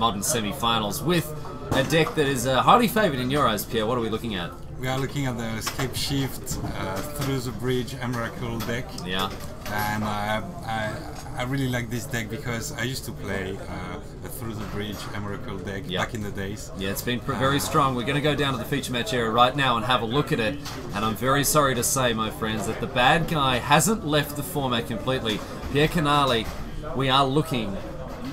modern semi-finals with a deck that is highly favoured in your eyes, Pierre. What are we looking at? We are looking at the Escape Shift Through the Bridge Miracle deck. Yeah. And I really like this deck because I used to play a Through the Bridge Miracle deck back in the days. Yeah, it's been very strong. We're going to go down to the feature match area right now and have a look at it. And I'm very sorry to say, my friends, that the bad guy hasn't left the format completely. Pierre Canali, we are looking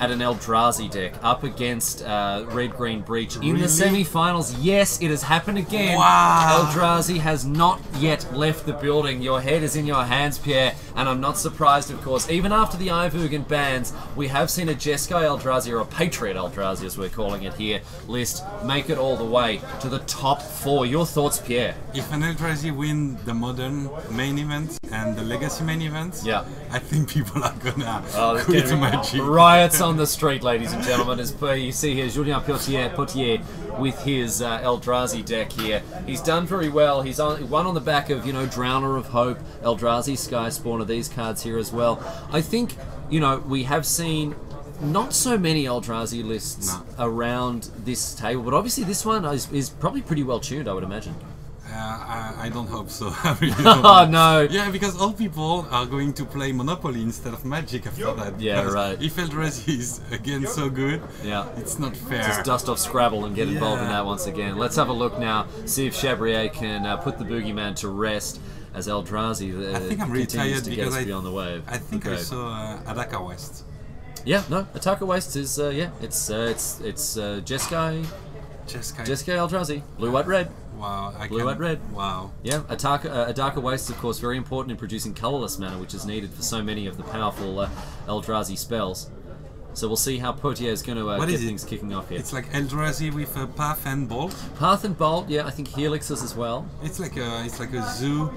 at an Eldrazi deck up against Red-Green Breach in the semi-finals. Yes, it has happened again. Wow. Eldrazi has not yet left the building. Your head is in your hands, Pierre, and I'm not surprised, of course. Even after the Ivurgan bans, we have seen a Jeskai Eldrazi, or a Patriot Eldrazi as we're calling it here, list make it all the way to the top 4. Your thoughts, Pierre? If an Eldrazi win the Modern main event and the Legacy main event, I think people are gonna quit Magic. Riots on the street, ladies and gentlemen, as per you see here, Julien Potier with his Eldrazi deck here. He's done very well. He's won on the back of, Drowner of Hope, Eldrazi, Sky Spawner, these cards here as well. I think, we have seen not so many Eldrazi lists around this table, but obviously this one is probably pretty well tuned, I would imagine. I don't hope so. I really oh no! Yeah, because all people are going to play Monopoly instead of Magic after that. Yeah, right. If Eldrazi is again so good, it's not fair. Just dust off Scrabble and get involved in that once again. Let's have a look now, see if Chabrier can put the Boogeyman to rest as Eldrazi I think I'm really tired to get us because beyond the wave. I think I saw Adaka West. Yeah, no, Ataka Waste is it's Jeskai Eldrazi, blue, white, red. Wow, blue, white, red. Wow. Yeah, Adaka Waste, of course, very important in producing colourless mana, which is needed for so many of the powerful Eldrazi spells. So we'll see how Potier is going to get things kicking off here. It's like Eldrazi with Path and Bolt. Path and Bolt, yeah, I think Helixes as well. It's like a zoo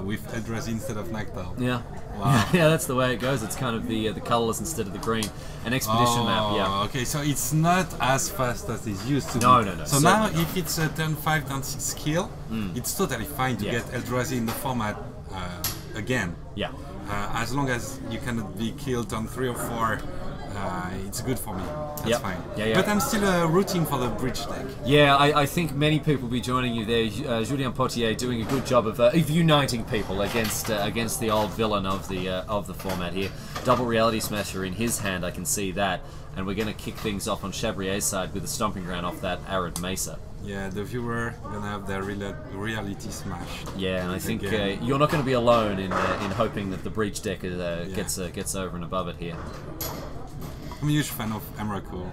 with Eldrazi instead of Nactal. Yeah. Wow. Yeah, that's the way it goes. It's kind of the colourless instead of the green. An expedition map, yeah. Okay, so it's not as fast as it used to be. No. So now, if it's a turn 5, turn 6 skill, it's totally fine to get Eldrazi in the format again. Yeah. As long as you cannot be killed on 3 or 4, it's good for me. That's fine. Yeah. But I'm still rooting for the bridge deck. Yeah, I think many people will be joining you there. Julien Potier doing a good job of uniting people against the old villain of the format here. Double Reality Smasher in his hand, I can see that. And we're going to kick things off on Chabrier's side with a Stomping Ground off that Arid Mesa. Yeah, the viewer gonna have their reality smash. Yeah, and I think you're not going to be alone in hoping that the breach deck gets over and above it here. I'm a huge fan of Emrakul.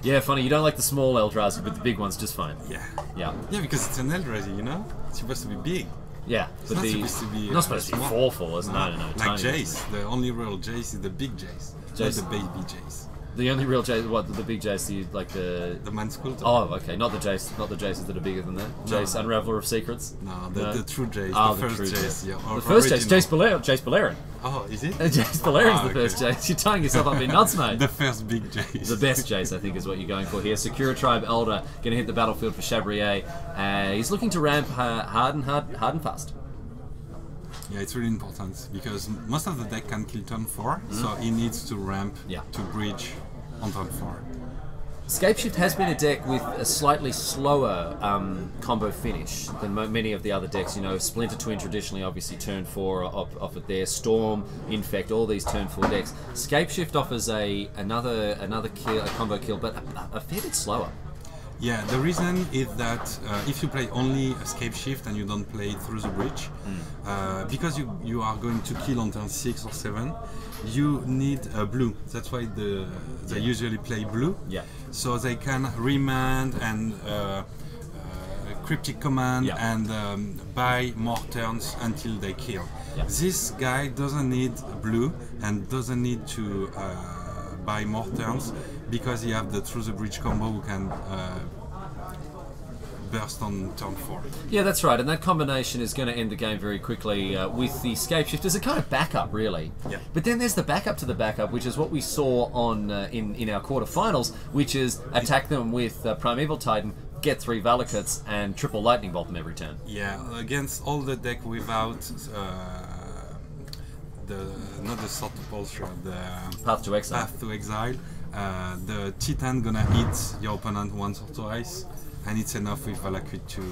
Yeah, funny, you don't like the small Eldrazi, but the big one's just fine. Yeah, because it's an Eldrazi, It's supposed to be big. Yeah, but not supposed to be not supposed to be 4/4, isn't it? No. Like Jace, the only real Jace is the big Jace, not the baby Jace. The only real Jace, the big Jace, like the man's cool. Oh, okay, not the Jaces that are bigger than that. Jace, Unraveler of Secrets. No, the true Jace, the first Jace. Yeah, the first Jace, Jace Balerion. Oh, is it? Jace Balerion's the first Jace. You're tying yourself up in knots, mate. The first big Jace. The best Jace, I think, is what you're going for here. Sakura Tribe Elder going to hit the battlefield for Chabrier. He's looking to ramp hard and fast. Yeah, it's really important because most of the deck can kill turn 4, so he needs to ramp to bridge on turn 4. Scapeshift has been a deck with a slightly slower combo finish than many of the other decks. Splinter Twin traditionally, obviously turn 4 off it there. Storm, Infect, all these turn 4 decks. Scapeshift offers another kill, a combo kill, but a fair bit slower. Yeah, the reason is that if you play only Escape Shift and you don't play Through the Bridge, because you are going to kill on turn 6 or 7, you need blue. That's why they usually play blue. Yeah. So they can remand and Cryptic Command and buy more turns until they kill. Yeah. This guy doesn't need blue and doesn't need to buy more turns because he have the Through the Bridge combo who can burst on turn 4. Yeah, that's right, and that combination is going to end the game very quickly with the Scapeshift as a kind of backup, really. Yeah. But then there's the backup to the backup, which is what we saw on in our quarterfinals, which is attack them with Primeval Titan, get 3 Valakuts, and triple Lightning Bolt them every turn. Yeah, against all the deck without not the Sword to Pulsar, the Path to Exile. Path to Exile. the Titan gonna hit your opponent once or twice, and it's enough with Valakut to...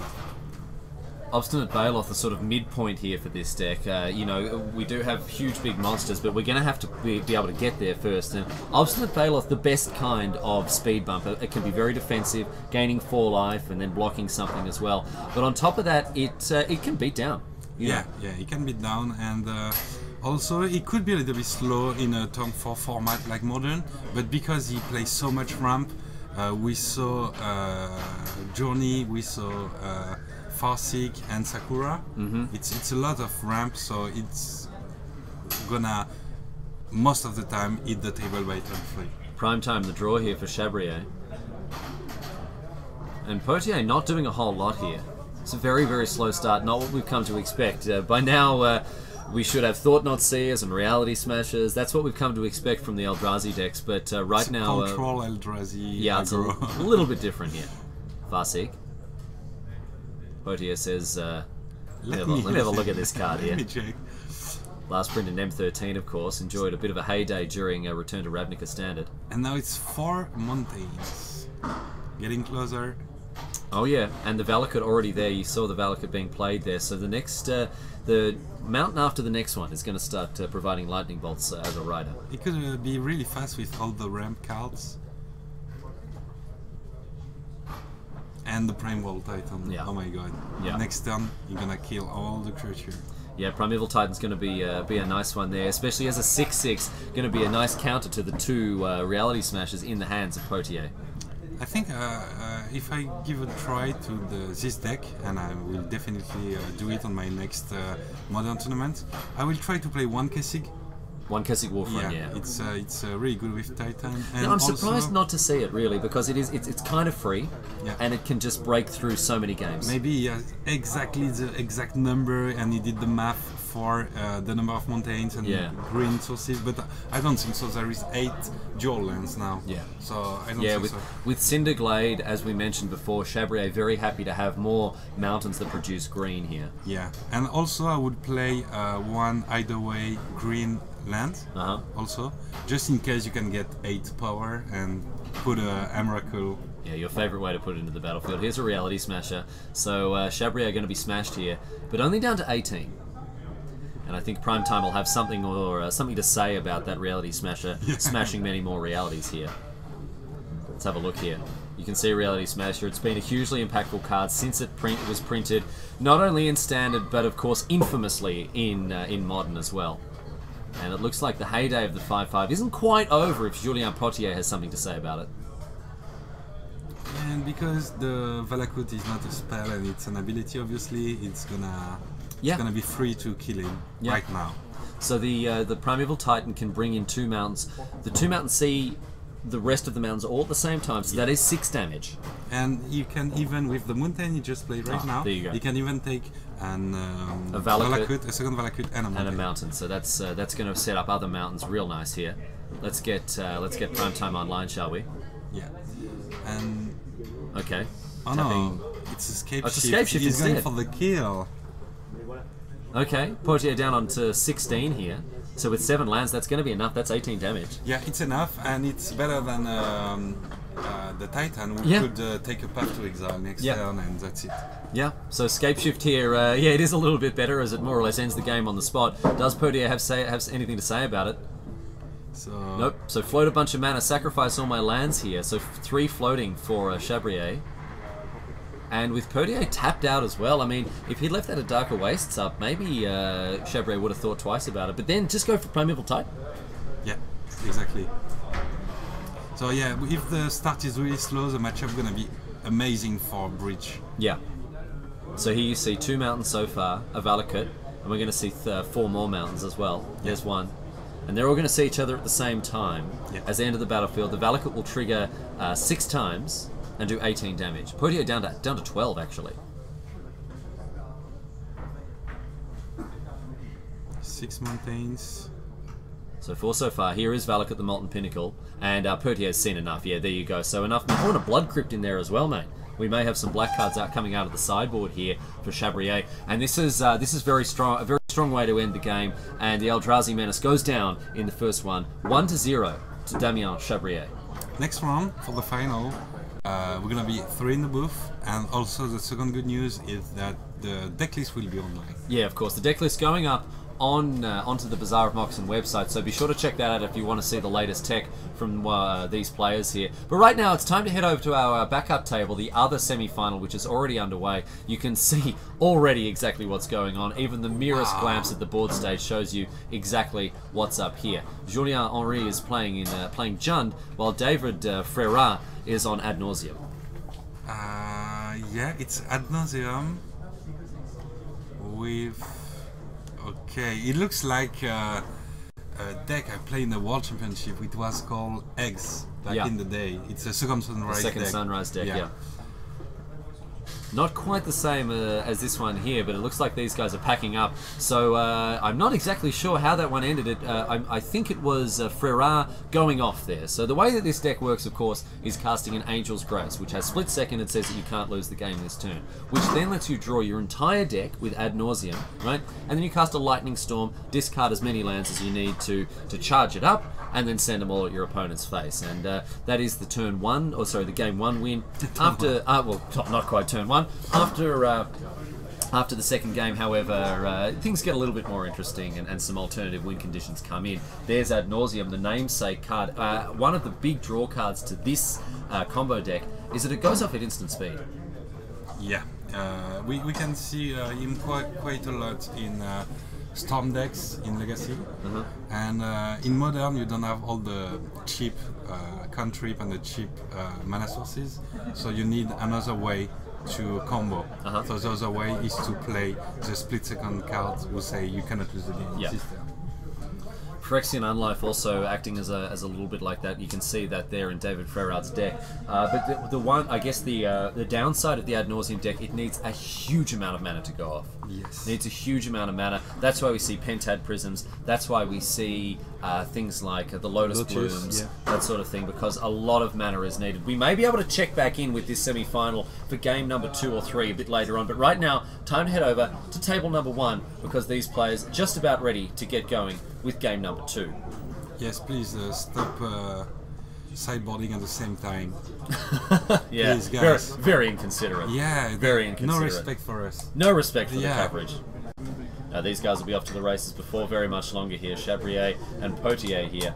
Obstinate Baloth, the sort of midpoint here for this deck. You know, we do have huge big monsters, but we're going to have to be able to get there first. And Obstinate Baloth, the best kind of speed bump. It can be very defensive, gaining 4 life and then blocking something as well. But on top of that, it can beat down. Yeah, it can beat down, and also it could be a little bit slow in a turn 4 format like Modern, but because he plays so much ramp, we saw Journey, we saw Farseek and Sakura. It's a lot of ramp, so it's gonna most of the time hit the table by turn 3. Prime time the draw here for Chabrier. And Potier not doing a whole lot here. It's a very, very slow start, not what we've come to expect. By now, we should have Thought Not Seers and Reality Smashers. That's what we've come to expect from the Eldrazi decks, but right now... Control Eldrazi. Yeah, it's a little bit different here. Farseek. Potier says, let me have a look at this card here. Let me check. Last print in M13, of course. Enjoyed a bit of a heyday during a Return to Ravnica Standard. And now it's 4 Mountains. Getting closer. Oh yeah, and the Valakut already there. You saw the Valakut being played there. So the next, the mountain after the next one is going to start providing lightning bolts as a rider. It could be really fast with all the ramp cards. And the Primeval Titan. Yeah. Oh my god. Yeah. Next turn, you're gonna kill all the creatures. Yeah, Primeval Titan's going to be a nice one there, especially as a 6/6. Going to be a nice counter to the 2 Reality Smashers in the hands of Potier. I think if I give a try to this deck, and I will definitely do it on my next Modern tournament, I will try to play 1 Kessig. 1 Kessig Warframe, yeah. It's really good with Titan. And now, I'm surprised not to see it really, because it's kind of free, yeah, and it can just break through so many games. Maybe he has exactly the exact number, and he did the math for the number of mountains and green sources, but I don't think so. There is 8 dual lands now. Yeah. So I don't think so. With Cinderglade, as we mentioned before, Chabrier very happy to have more mountains that produce green here. Yeah, and also I would play 1 either way green land also, just in case you can get 8 power and put a Emrakul. Yeah, your favourite way to put it into the battlefield. Here's a Reality Smasher. So Chabrier are going to be smashed here, but only down to 18. And I think Prime Time will have something something to say about that Reality Smasher smashing many more realities here. Let's have a look here. You can see Reality Smasher. It's been a hugely impactful card since it was printed, not only in Standard, but of course infamously in Modern as well. And it looks like the heyday of the 5/5 isn't quite over if Julien Potier has something to say about it. And because the Valakut is not a spell and it's an ability, obviously, it's gonna be free to kill him right now. So the Primeval Titan can bring in 2 mountains. The 2 mountains see the rest of the mountains all at the same time, so that is 6 damage. And you can even, with the mountain you just played right now, there you go. You can even take a Valakut, a second Valakut, and a mountain. So that's going to set up other mountains real nice here. Let's get Prime Time online, shall we? Yeah. And okay. Oh no, it's Escape Shift. Escape Shift He's instead. going for the kill. Okay, Potier down onto 16 here. So with 7 lands, that's going to be enough. That's 18 damage. Yeah, it's enough, and it's better than the Titan. We could take a Path to Exile next turn, and that's it. Yeah, so Escape Shift here, it is a little bit better, as it more or less ends the game on the spot. Does Potier have anything to say about it? So nope. So float a bunch of mana, sacrifice all my lands here. So 3 floating for Chabrier. And with Potier tapped out as well, I mean, if he'd left that a Darker Wastes up, maybe Chabrier would have thought twice about it. But then just go for Primeval Titan. Yeah, exactly. So yeah, if the start is really slow, the matchup gonna be amazing for Bridge. Yeah. So here you see 2 mountains so far, a Valakut, and we're going to see 4 more mountains as well. There's 1. And they're all going to see each other at the same time. As they enter the battlefield, the Valakut will trigger 6 times and do 18 damage. Potier down to 12 actually. 6 mountains. So 4 so far. Here is Valakut the Molten Pinnacle, and Potier's seen enough. Yeah, there you go. So enough. I want a Blood Crypt in there as well, mate. We may have some black cards coming out of the sideboard here for Chabrier, and this is very strong, a very strong way to end the game. And the Eldrazi Menace goes down in the first one, 1-0 to Damien Chabrier. next round for the final, we're gonna be 3 in the booth, and also the second good news is that the deck list will be online. Yeah, of course, the deck list going up on onto the Bazaar of Moxen website, so be sure to check that out if you want to see the latest tech from these players here. But right now it's time to head over to our backup table, the other semi-final, which is already underway. You can see already exactly what's going on. Even the merest glance at the board stage shows you exactly what's up here. Julien Henry is playing Jund, while David Freyrat is on Ad Nauseam. Yeah, it's Ad Nauseam with... Okay, it looks like a deck I played in the World Championship. It was called Eggs back in the day. It's a Second Sunrise deck. Sunrise deck, yeah. Not quite the same as this one here, but it looks like these guys are packing up. So I'm not exactly sure how that one ended. I think it was Freyrat going off there. So the way that this deck works, of course, is casting an Angel's Grace, which has split second and says that you can't lose the game this turn, which then lets you draw your entire deck with Ad Nauseam, right? And then you cast a Lightning Storm, discard as many lands as you need to charge it up, and then send them all at your opponent's face. And that is the turn 1, or sorry, the game 1 win. After, well, not quite turn 1. After the second game, however, things get a little bit more interesting, and some alternative win conditions come in. There's Ad Nauseam, the namesake card. One of the big draw cards to this combo deck is that it goes off at instant speed. Yeah, we can see him quite a lot in Storm decks in Legacy, and in Modern you don't have all the cheap cantrip and the cheap mana sources, so you need another way to combo. So the other way is to play the split second cards who say you cannot lose the game system. Phyrexian Unlife also acting as a little bit like that. You can see that there in David Freyrat's deck. But the one, I guess the downside of the Ad Nauseam deck, it needs a huge amount of mana to go off. Yes. It needs a huge amount of mana. That's why we see Pentad Prisms. That's why we see things like the Lotus Blooms, that sort of thing, because a lot of mana is needed. We may be able to check back in with this semi-final for game number 2 or 3 a bit later on, but right now, time to head over to table number 1, because these players are just about ready to get going with game number 2. Yes, please stop sideboarding at the same time. Yeah, please, guys. Very inconsiderate. Yeah, very inconsiderate. No respect for us. No respect for the coverage. These guys will be off to the races before very much longer here. Chabrier and Potier here.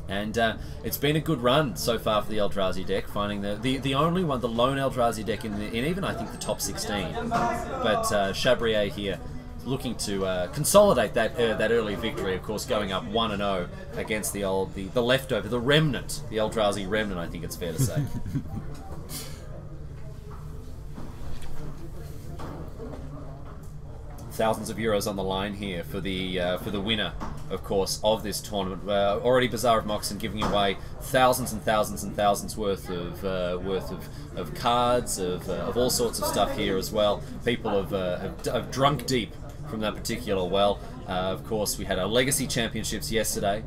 And it's been a good run so far for the Eldrazi deck, finding the only one, the lone Eldrazi deck in even I think the top 16. But Chabrier here looking to consolidate that early victory, of course, going up 1-0 against the leftover, the remnant, the Eldrazi remnant, I think it's fair to say. Thousands of euros on the line here for the winner, of course, of this tournament. Already Bazaar of Moxen giving away thousands and thousands and thousands worth of cards, of all sorts of stuff here as well. People have drunk deep from that particular well. Of course, we had our Legacy Championships yesterday.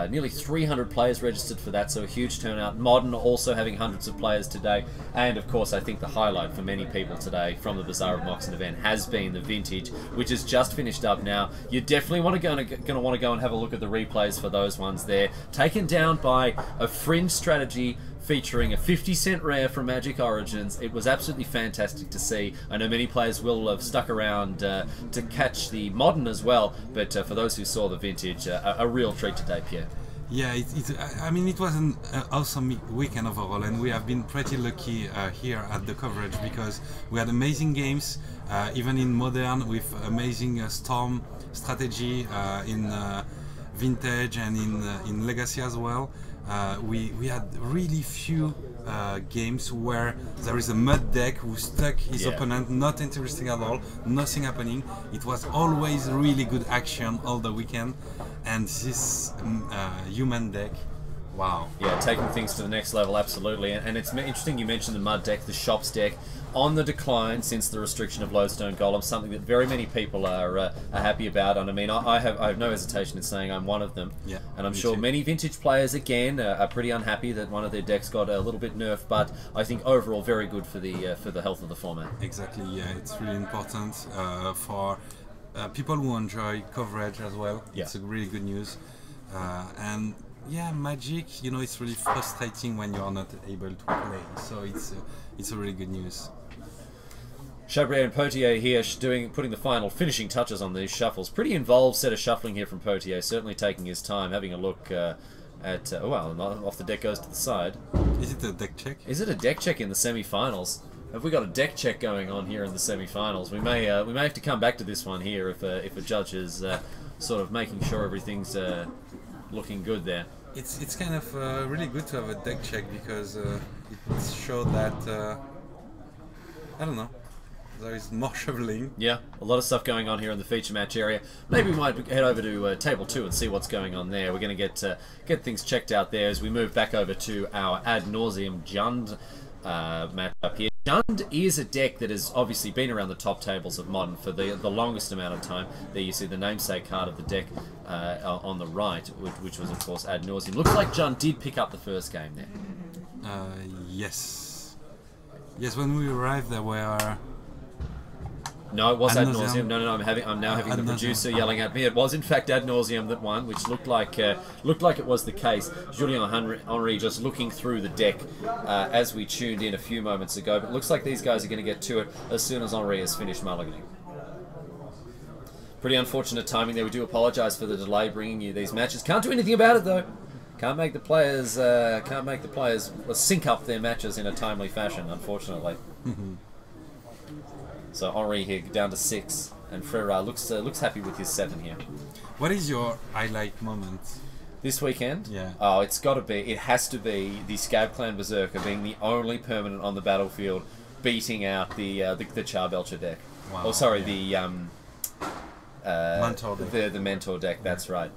Nearly 300 players registered for that, so a huge turnout. Modern also having hundreds of players today. And of course, I think the highlight for many people today from the Bazaar of Moxen event has been the Vintage, which has just finished up now. You definitely want to go and have a look at the replays for those ones there. Taken down by a fringe strategy featuring a 50-cent rare from Magic Origins. It was absolutely fantastic to see. I know many players will have stuck around to catch the Modern as well, but for those who saw the Vintage, a real treat today, Pierre. Yeah, I mean, it was an awesome weekend overall, and we have been pretty lucky here at the coverage, because we had amazing games, even in Modern, with amazing Storm strategy in Vintage and in Legacy as well. We had really few games where there is a mud deck who stuck his opponent, not interesting at all, nothing happening. It was always really good action all the weekend, and this human deck, wow. Yeah, taking things to the next level, absolutely. And it's interesting you mentioned the mud deck, the shops deck, on the decline since the restriction of Lodestone Golem, something that very many people are happy about. And I mean, I have no hesitation in saying I'm one of them. Yeah, and I'm sure many Vintage players, again, are pretty unhappy that one of their decks got a little bit nerfed, but I think overall very good for the health of the format. Exactly, yeah, it's really important for people who enjoy coverage as well. Yeah. It's a really good news. And yeah, Magic, you know, it's really frustrating when you're not able to play. So it's a really good news. Chabrier and Potier here putting the final finishing touches on these shuffles. Pretty involved set of shuffling here from Potier, certainly taking his time, having a look at... well, off the deck goes to the side. Is it a deck check? Is it a deck check in the semi-finals? Have we got a deck check going on here in the semi-finals? We may have to come back to this one here if a judge is sort of making sure everything's looking good there. It's kind of really good to have a deck check because it shows that I don't know, there is more shoveling. Yeah, a lot of stuff going on here in the feature match area. Maybe we might head over to table 2 and see what's going on there. We're going to get things checked out there as we move back over to our ad nauseum Jund matchup here. Jund is a deck that has obviously been around the top tables of Modern for the longest amount of time. There you see the namesake card of the deck on the right, which was of course ad nauseum. Looks like Jund did pick up the first game there. Yes. Yes, when we arrived there were... No, it was ad nauseum. No. I'm now having the producer yelling at me. It was in fact ad nauseum that won, which looked like it was the case. Julien Henry just looking through the deck as we tuned in a few moments ago. But it looks like these guys are going to get to it as soon as Henry has finished mulliganing. Pretty unfortunate timing there. We do apologise for the delay bringing you these matches. Can't do anything about it though. Can't make the players sync up their matches in a timely fashion, unfortunately. So Henri here down to 6, and Frere looks happy with his 7 here. What is your highlight moment this weekend? Yeah. Oh, it has to be the Scab Clan Berserker being the only permanent on the battlefield, beating out the Charbelcher deck. Wow. Oh, sorry, yeah. Mentor deck. The Mentor deck. That's right.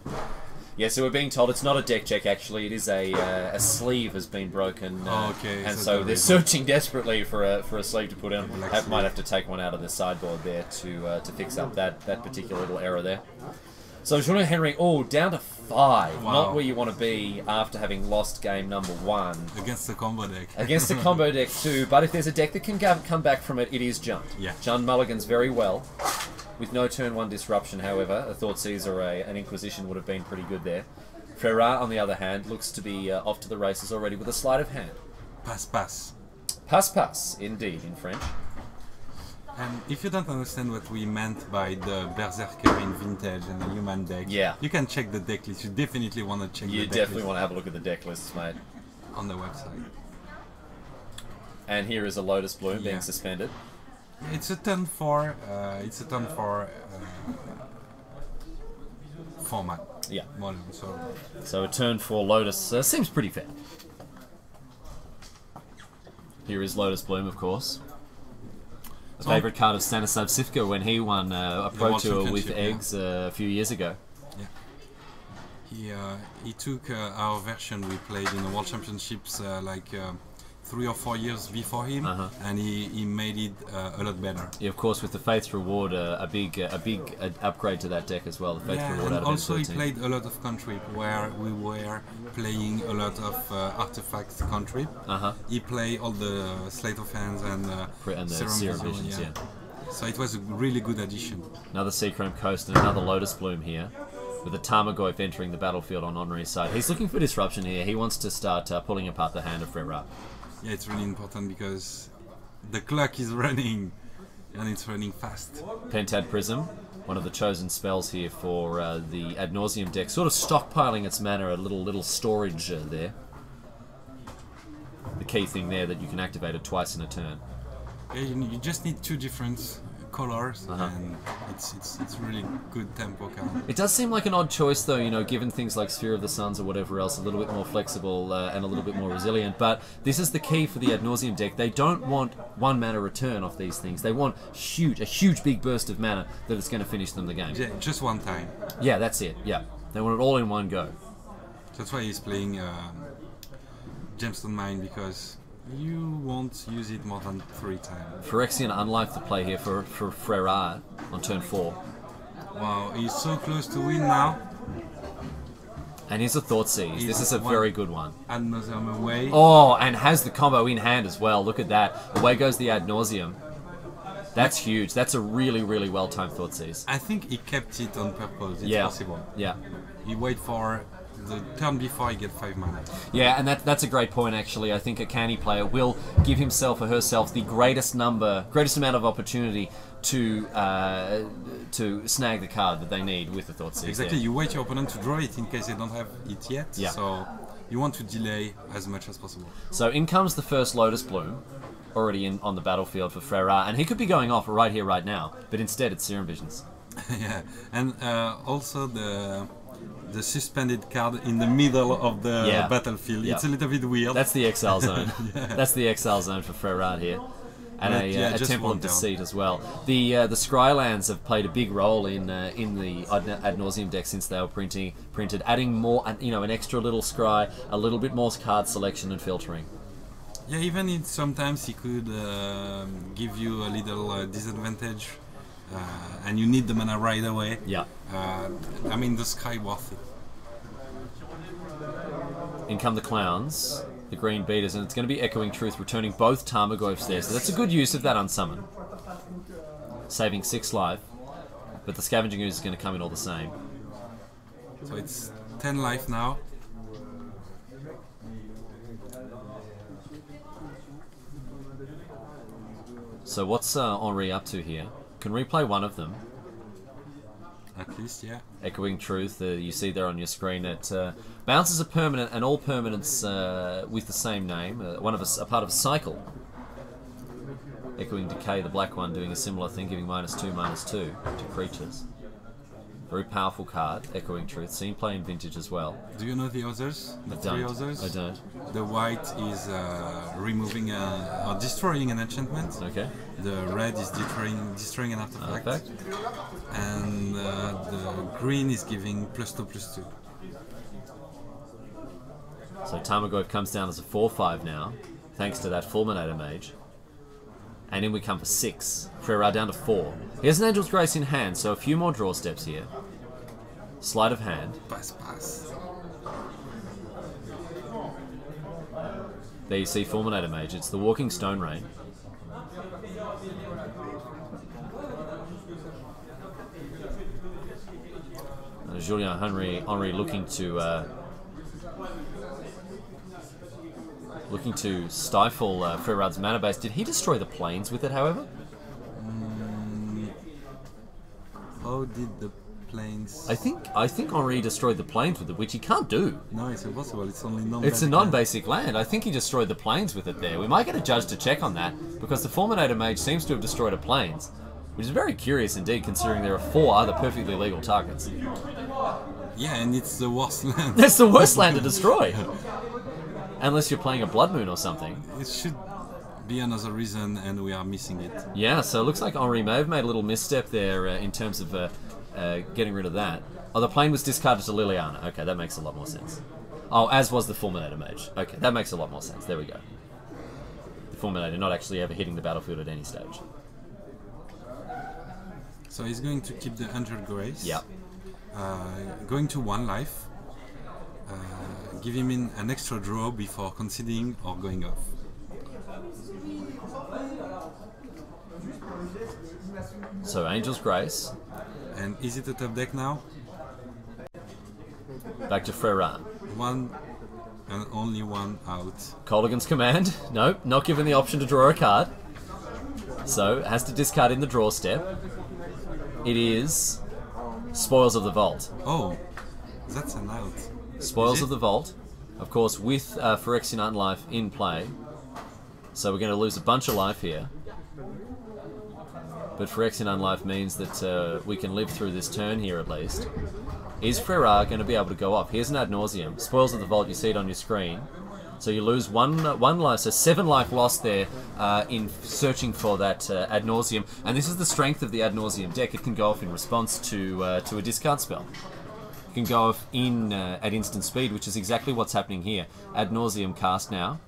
Yeah, so we're being told it's not a deck check, actually. It is a sleeve has been broken. Okay. And so they're searching desperately for a sleeve to put in. Might have to take one out of the sideboard there to fix up that particular little error there. So Julien Henry, down to 5. Wow. Not where you want to be after having lost game number 1. Against the combo deck. Against the combo deck too, but if there's a deck that can come back from it, it is Jund. Yeah. Jund mulligans very well. With no turn 1 disruption, however, a Thoughtseize or an Inquisition would have been pretty good there. Frere, on the other hand, looks to be off to the races already with a sleight of hand. Pass. Pass, indeed, in French. And if you don't understand what we meant by the Berserker in Vintage and the human deck, you can check the deck list. You definitely want to check the deck list. You definitely want to have a look at the deck lists, mate. On the website. And here is a Lotus Bloom being suspended. It's a turn 4. Format. Yeah. Modern, so a turn 4 Lotus seems pretty fair. Here is Lotus Bloom, of course. A favourite card of Stanislav Sivka when he won a Pro Tour with Eggs a few years ago. Yeah. He took our version we played in the World Championships 3 or 4 years before him, and he made it a lot better. Yeah, of course, with the Faith Reward, a big upgrade to that deck as well. The Faith Reward out of also he played a lot of Contrib, where we were playing a lot of artifacts Contrib. He played all the Slate of Hands and the Serum Visions. So it was a really good addition. Another Seachrome Coast and another Lotus Bloom here, with the Tarmogoyf entering the battlefield on Henri's side. He's looking for disruption here. He wants to start pulling apart the hand of Frere. Yeah, it's really important because the clock is running, and it's running fast. Pentad Prism, one of the chosen spells here for the Ad Nauseam deck, sort of stockpiling its mana, a little storage there. The key thing there that you can activate it twice in a turn. Yeah, you just need 2 different colors, and it's really good tempo card. It does seem like an odd choice though, you know, given things like Sphere of the Suns or whatever else, a little bit more flexible and a little bit more resilient, but this is the key for the Ad Nauseam deck. They don't want 1 mana return off these things. They want a huge big burst of mana that is going to finish them the game. Yeah, just one time. Yeah, that's it. Yeah, they want it all in one go. That's why he's playing Gemstone Mine, because you won't use it more than 3 times. Phyrexian Unlife to play here for Frere on turn 4. Wow, he's so close to win now. And here's a Thoughtseize. This is a very good one. Ad Nauseam away. Oh, and has the combo in hand as well. Look at that. Away goes the Ad Nauseam. That's huge. That's a really well-timed Thoughtseize. I think he kept it on purpose. It's possible. Yeah. He waited for the turn before I get 5 mana. Yeah, and that's a great point actually. I think a canny player will give himself or herself the greatest amount of opportunity to snag the card that they need with the Thoughtseize. Exactly, you wait your opponent to draw it in case they don't have it yet. Yeah. So you want to delay as much as possible. So in comes the first Lotus Bloom, already on the battlefield for Freyra, and he could be going off right here, right now, but instead it's Serum Visions. Yeah, and also the suspended card in the middle of the battlefield. It's a little bit weird. That's the exile zone. That's the exile zone for Freyra here. And a Temple of Deceit as well. The Scrylands have played a big role in the Ad Nauseam deck since they were printed, adding more, an extra little scry, a little bit more card selection and filtering. Yeah, even sometimes he could give you a little disadvantage, and you need the mana right away. Yeah. I mean, the scry worth it. In come the Clowns, the Green Beaters, and it's going to be Echoing Truth, returning both Tarmogoyfs there. So that's a good use of that unsummon. Saving 6 life, but the Scavenging Ooze is going to come in all the same. So it's 10 life now. So what's Henri up to here? Can replay one of them. At least, yeah. Echoing Truth, you see there on your screen, it bounces a permanent and all permanents with the same name, a part of a cycle. Echoing Decay, the black one, doing a similar thing, giving -2/-2 to creatures. Very powerful card, Echoing Truth. Seen play in Vintage as well. Do you know the others? The three others? I don't. The white is removing or destroying an enchantment. Okay. The red is destroying an artifact. And the green is giving +2/+2. So Tarmogoyf comes down as a 4/5 now, thanks to that Fulminator Mage. And in we come for 6. Freyra down to 4. Here's an Angel's Grace in hand, so a few more draw steps here. Sleight of hand. Pass. There you see Fulminator Mage. It's the Walking Stone Rain. Julien Henry looking to stifle Freyrad's mana base. Did he destroy the plains with it, however? How did the plains... I think Henri destroyed the plains with it, which he can't do. No, it's impossible. It's only non-basic. It's a non-basic land. I think he destroyed the plains with it there. We might get a judge to check on that, because the Fulminator Mage seems to have destroyed a plains, which is very curious indeed, considering there are 4 other perfectly legal targets. Yeah, and it's the worst land. That's the worst land to destroy! Unless you're playing a Blood Moon or something. It should be another reason, and we are missing it. Yeah, so it looks like Henri may have made a little misstep there in terms of getting rid of that. Oh, the plane was discarded to Liliana. Okay, that makes a lot more sense. Oh, as was the Fulminator Mage. Okay, that makes a lot more sense. There we go. The Fulminator not actually ever hitting the battlefield at any stage. So he's going to keep the Angel Grace. Yep. Going to 1 life. Give him an extra draw before conceding or going off. So Angel's Grace. And is it a top deck now? Back to Freyra. 1 and only 1 out. Colligan's Command. Nope, not given the option to draw a card. So has to discard in the draw step. It is Spoils of the Vault. Oh, that's an out. Spoils of the Vault, of course, with Phyrexian Unlife in play. So we're going to lose a bunch of life here. But Phyrexian Unlife means that we can live through this turn here at least. Is Freyra going to be able to go off? Here's an Ad Nauseam. Spoils of the Vault, you see it on your screen. So you lose one life, so 7 life lost there in searching for that Ad Nauseam. And this is the strength of the Ad Nauseam deck. It can go off in response to a discard spell. It can go off at instant speed, which is exactly what's happening here. Ad Nauseam cast now.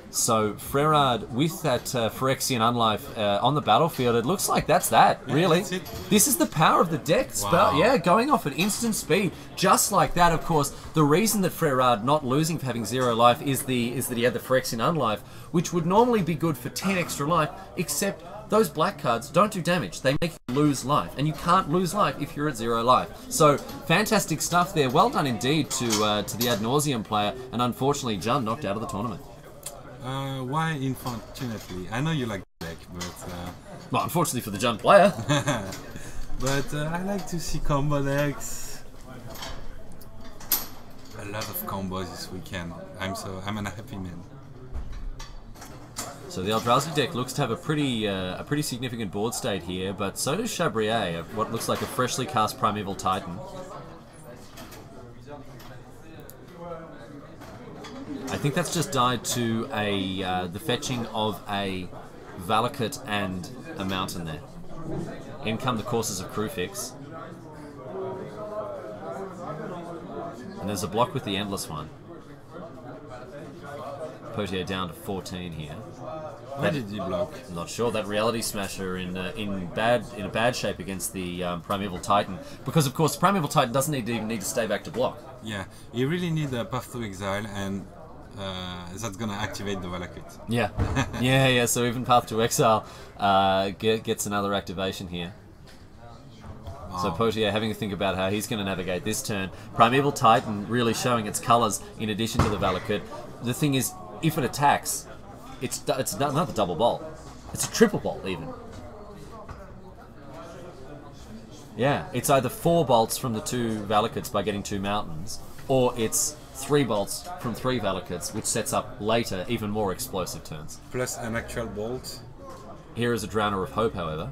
So Freyra with that Phyrexian Unlife on the battlefield, it looks like that's that, really. That's it. This is the power of the deck. Wow. Yeah, going off at instant speed, just like that. Of course, the reason that Freyra not losing for having 0 life is that he had the Phyrexian Unlife, which would normally be good for 10 extra life, except those black cards don't do damage. They make you lose life, and you can't lose life if you're at 0 life. So, fantastic stuff there. Well done indeed to the Ad Nauseam player, and unfortunately, Jun knocked out of the tournament. Why unfortunately? I know you like the deck, but... Well, unfortunately for the Jun player. But I like to see combo decks. A lot of combos this weekend. I'm an happy man. So the Eldrazi deck looks to have a pretty significant board state here, but so does Chabrier, what looks like a freshly cast Primeval Titan. I think that's just died to the fetching of a Valakut and a Mountain there. In come the Courses of Crufix. And there's a block with the Endless one. Potier down to 14 here. Why did you block? I'm not sure. That Reality Smasher in a bad shape against the Primeval Titan, because of course the Primeval Titan doesn't even need to stay back to block. Yeah, you really need a Path to Exile, and that's gonna activate the Valakut. Yeah, yeah. So even Path to Exile gets another activation here. Wow. So Potier having to think about how he's going to navigate this turn. Primeval Titan really showing its colours in addition to the Valakut. The thing is, if it attacks, it's another double bolt. It's a triple bolt even. Yeah, it's either 4 bolts from the 2 Valakuts by getting 2 mountains, or it's 3 bolts from 3 Valakuts, which sets up later even more explosive turns. Plus an actual bolt. Here is a Drowner of Hope, however.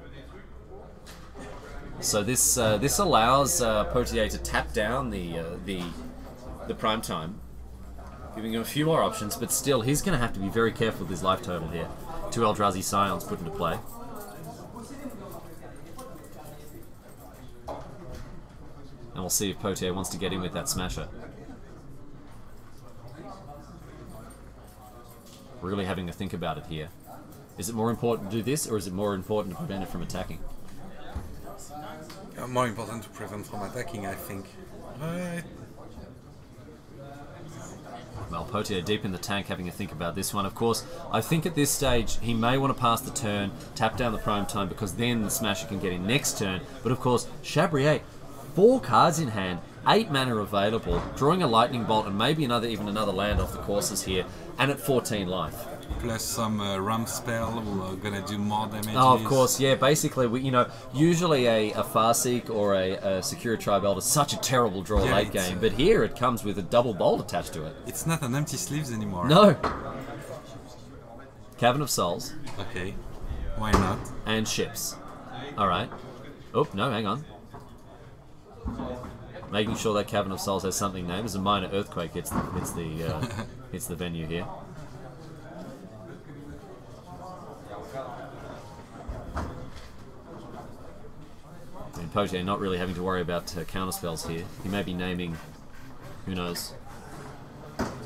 So this allows Potier to tap down the prime time, giving him a few more options, but still he's going to have to be very careful with his life total here. 2 Eldrazi Scions put into play. And we'll see if Potier wants to get in with that Smasher. Really having to think about it here. Is it more important to do this, or is it more important to prevent it from attacking? More important to prevent from attacking, I think. Well, Potier deep in the tank having to think about this one. Of course, I think at this stage he may want to pass the turn, tap down the prime time, because then the Smasher can get in next turn. But of course, Chabrier, 4 cards in hand, 8 mana available, drawing a Lightning Bolt and maybe even another land off the courses here, and at 14 life. Plus some ramp spell who are gonna do more damage. Oh, of course, yeah. Basically, usually a Farseek or a Secure Tribe Elder is such a terrible draw late game, but here it comes with a double bolt attached to it. It's not an Empty Sleeves anymore. No. Cavern of Souls. Okay, why not? And Ships. All right. Oh no, hang on. Making sure that Cavern of Souls has something named. As a minor earthquake hits the venue here. And Potier not really having to worry about counterspells here. He may be naming, who knows,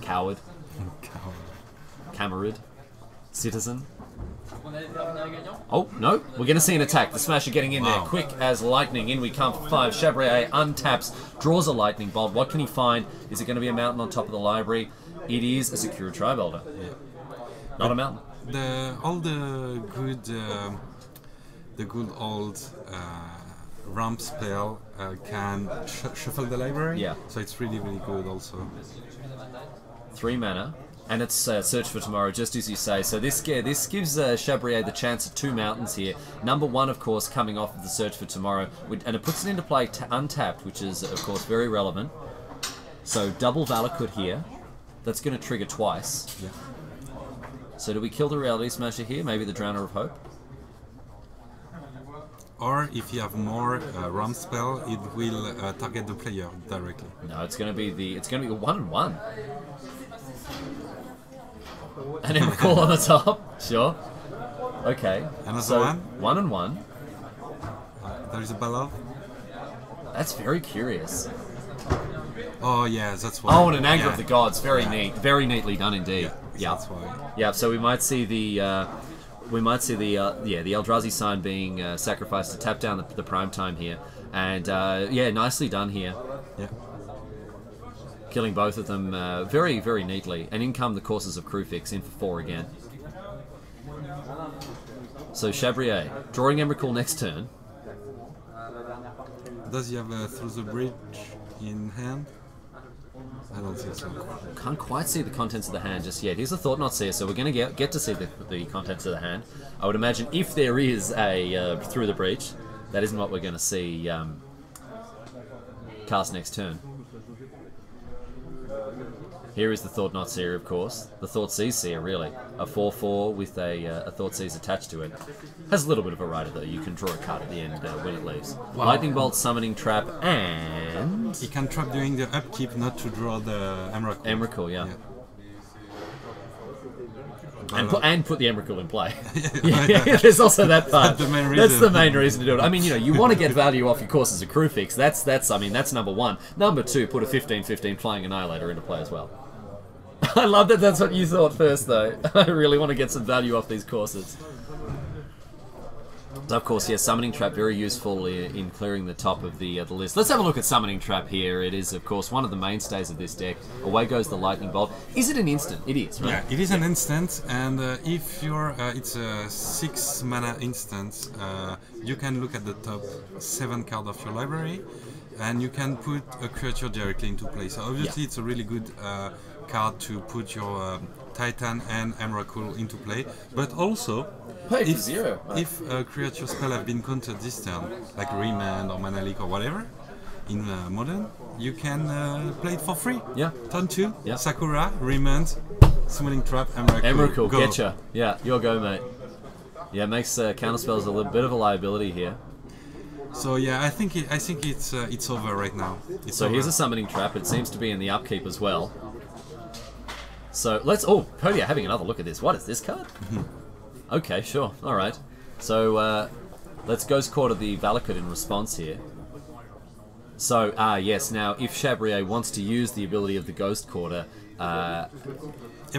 Coward, Camarud, Citizen. Oh, no, we're going to see an attack. The Smasher getting in there, quick as lightning. In we come for 5. Chabrier untaps, draws a Lightning Bolt. What can he find? Is it going to be a mountain on top of the library? It is a Secure Tribe Elder. Yeah. Not a mountain. All the good old ramp spell can shuffle the library. Yeah. So it's really, really good also. 3 mana. And it's Search for Tomorrow, just as you say. So this gives Chabrier the chance of 2 mountains here. Number 1, of course, coming off of the Search for Tomorrow. And it puts it into play untapped, which is, of course, very relevant. So double Valakut here. That's going to trigger twice. Yeah. So do we kill the Reality Smasher here? Maybe the Drowner of Hope? Or if you have more ramp spell, it will target the player directly. No, it's going to be a 1/1. And then call on the top. Sure. Okay. Another one? 1/1. There is a ballad. That's very curious. Oh yeah, that's why. Oh, and an Anger of the Gods. Very neat. Very neatly done indeed. Yeah. That's why. Yeah. So we might see the Eldrazi sign being sacrificed to tap down the prime time here, and nicely done here. Yeah. Killing both of them very, very neatly. And in come the Courses of Crufix, in for 4 again. So Chabrier, drawing Emrakul next turn. Does he have a Through the Bridge in hand? I don't think so. Can't quite see the contents of the hand just yet. Here's a Thought Knot Seer, so we're going to get to see the contents of the hand. I would imagine if there is a Through the Breach, that isn't what we're going to see cast next turn. Here is the Thought Knot Seer, of course. The Thought Seize Seer, really. A 4/4 with a Thought Seize attached to it. Has a little bit of a rider, though. You can draw a card at the end when it leaves. Wow. Lightning Bolt, Summoning Trap, and... He can trap during the upkeep not to draw the Emrakul. Emrakul, yeah. And put the Emrakul in play. There's also that part. That's the main reason to do it. I mean, you know, you want to get value off your course as a crew fix. That's number one. Number two, put a 15/15 Flying Annihilator into play as well. I love that that's what you thought first, though. I really want to get some value off these courses. So, of course, yeah, Summoning Trap, very useful in clearing the top of the list. Let's have a look at Summoning Trap here. It is, of course, one of the mainstays of this deck. Away goes the Lightning Bolt. Is it an instant? It is, right? Yeah, it is an instant, and if you're, it's a 6 mana instant, you can look at the top 7 card of your library, and you can put a creature directly into play. So obviously, it's a really good card to put your Titan and Emrakul into play, but also if a creature spell have been countered this turn, like Remand or Mana Leak or whatever, in Modern, you can play it for free. Yeah. Turn 2, Sakura, Remand, Summoning Trap, Emrakul. Emrakul, getcha. Yeah, your go, mate. Yeah, makes counterspells a little bit of a liability here. So yeah, I think it's over right now. So here's a Summoning Trap. It seems to be in the upkeep as well. So let's... Oh, Podia having another look at this. What is this card? Okay, sure. Alright. So let's Ghost Quarter the Valakut in response here. So, yes, now if Chabrier wants to use the ability of the Ghost Quarter... yeah,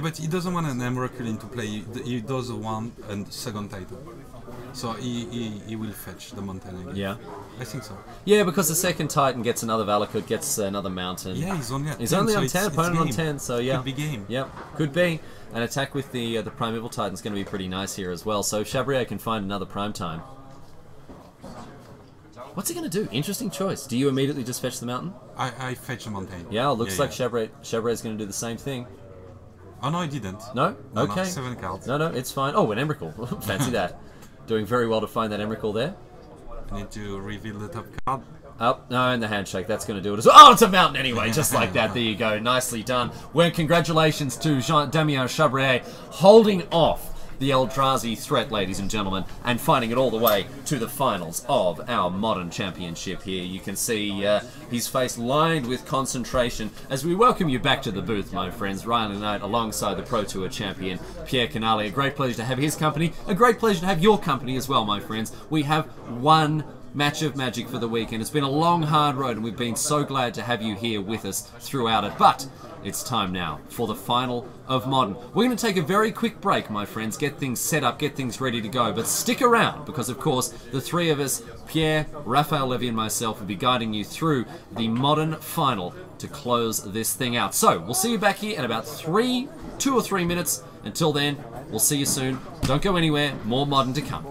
but he doesn't want an Emrakul into play. He does want a second Titan. So he will fetch the mountain again. Yeah. I think so. Yeah, because the second Titan gets another Valakut, gets another mountain. Yeah, he's only at 10. He's only on 10, it's opponent on game. 10, so yeah. Could be game. Yep, could be. An attack with the Primeval Titan's going to be pretty nice here as well. So Chabrier can find another Prime Time. What's he going to do? Interesting choice. Do you immediately just fetch the mountain? I fetch the mountain. Yeah, it looks like Chabrier's going to do the same thing. Oh no, I didn't. No? Okay. No, 7 cards. No, it's fine. Oh, an Emrakul. Fancy that. Doing very well to find that Emrakul there. I need to reveal the top card. Oh, no, and the handshake. That's going to do it as well. Oh, it's a mountain anyway, just like that. There you go. Nicely done. Well, congratulations to Damien Chabrier holding off the Eldrazi threat, ladies and gentlemen, and fighting it all the way to the finals of our Modern Championship here. You can see his face lined with concentration as we welcome you back to the booth, my friends. Ryan Knight alongside the Pro Tour champion, Pierre Canale. A great pleasure to have his company. A great pleasure to have your company as well, my friends. We have one match of Magic for the weekend. It's been a long, hard road, and we've been so glad to have you here with us throughout it. But it's time now for the final of Modern. We're going to take a very quick break, my friends, get things set up, get things ready to go. But stick around, because of course, the three of us, Pierre, Raphael Levy and myself, will be guiding you through the Modern final to close this thing out. So, we'll see you back here in about 2 or 3 minutes. Until then, we'll see you soon. Don't go anywhere, more Modern to come.